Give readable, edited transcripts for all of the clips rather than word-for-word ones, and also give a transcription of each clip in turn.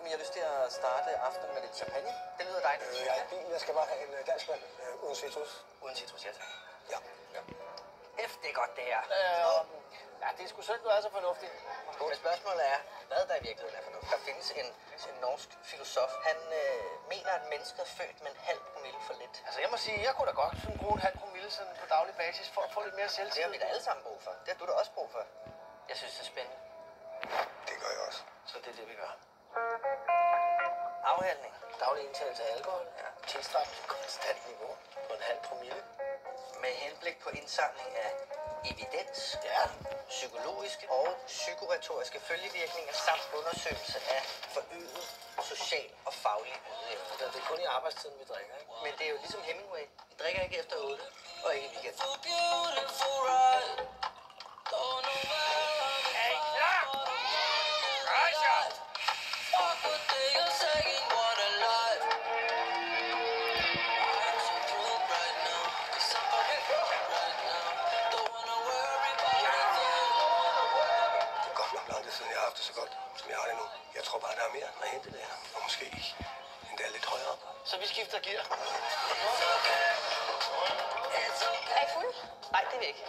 I har lyst til at starte aftenen med lidt champagne. Det lyder dejligt. Jeg har bil. Jeg skal bare have en dansk mand uden citrus. Uden citrus, ja. Ja. Det er godt, det her. Ja, det er sgu synd, du er så fornuftig. Men spørgsmålet er, hvad der i virkeligheden er fornuftigt. Der findes en norsk filosof. Han mener, at mennesket er født med en halv promille for lidt. Altså, jeg må sige, jeg kunne da godt sådan bruge en halv promille sådan på daglig basis for at få lidt mere Det selvtillid. har vi da alle sammen brug for. Det har du da også brug for. Jeg synes, det er spændende. Det gør jeg også. Så det er det, vi gør. Afhældning. Daglig indtagelse af alkohol. Ja. Tilstræbt konstant niveau på en halv promille. Med henblik på indsamling af evidens, Ja. psykologiske og psykoretoriske følgevirkninger samt undersøgelse af forøget social og faglig ydeevne. Altså, det er kun i arbejdstiden, vi drikker, ikke? Men det er jo ligesom Hemingway. Vi drikker ikke efter 8 og ikke i weekenden. Hey, ja! Rejs jer! Det er godt nok lang tid siden, jeg har haft det så godt, som jeg har det nu. Jeg tror bare, der er mere at hente der. Og måske endda lidt højere op. Så vi skifter gear. Er I fuld? Nej, det er vi ikke.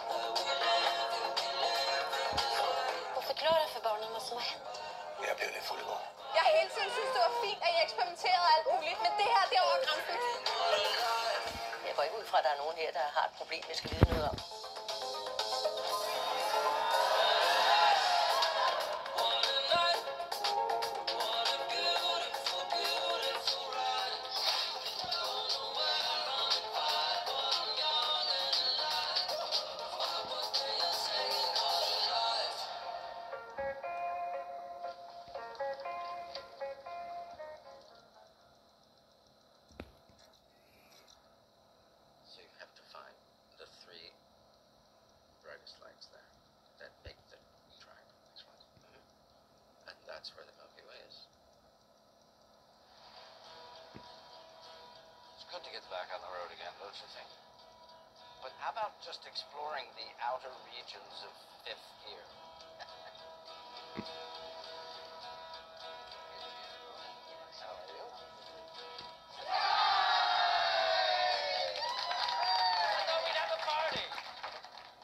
Hvorfor gjorde det for barnet mig så hen? Jeg blev lidt fuld i går. Jeg har hele tiden synes, det var fint, at I eksperimenterede alt muligt, men det her, det er over grænsen. Jeg går ikke ud fra, at der er nogen her, der har et problem, jeg skal vide noget om. So you have to find the three brightest lights there that make the triangle. That's right. And that's where the Milky Way is. It's good to get back on the road again, don't you think? But how about just exploring the outer regions of fifth gear? How are you? I thought we'd have a party.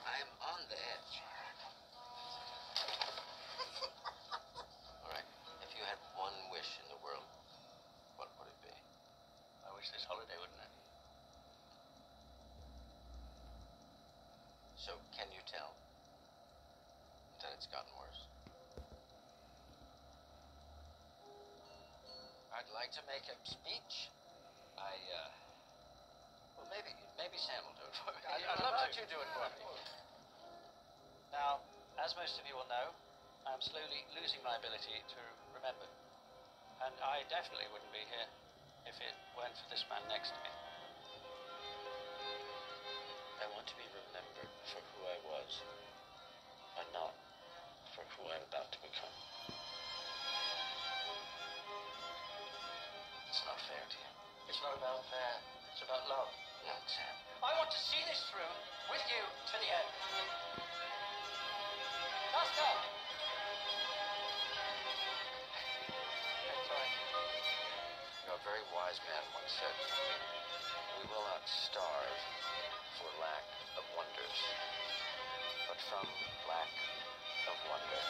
I'm on the edge. All right. If you had one wish in the world, what would it be? I wish this holiday wouldn't end. So, can you tell that it's gotten worse? I'd like to make a speech. Well, maybe Sam will do it for me. I'd love to you do it for me. Now, as most of you will know, I'm slowly losing my ability to remember. And I definitely wouldn't be here if it weren't for this man next to me. I want to be remembered for who I was, and not for who I'm about to become. It's not fair to you. It's not about fair, it's about love. No, Sam. I want to see this through with you to the end. Costa! Sorry. A very wise man once said, "We will not starve for lack of wonders, but from lack of wonder."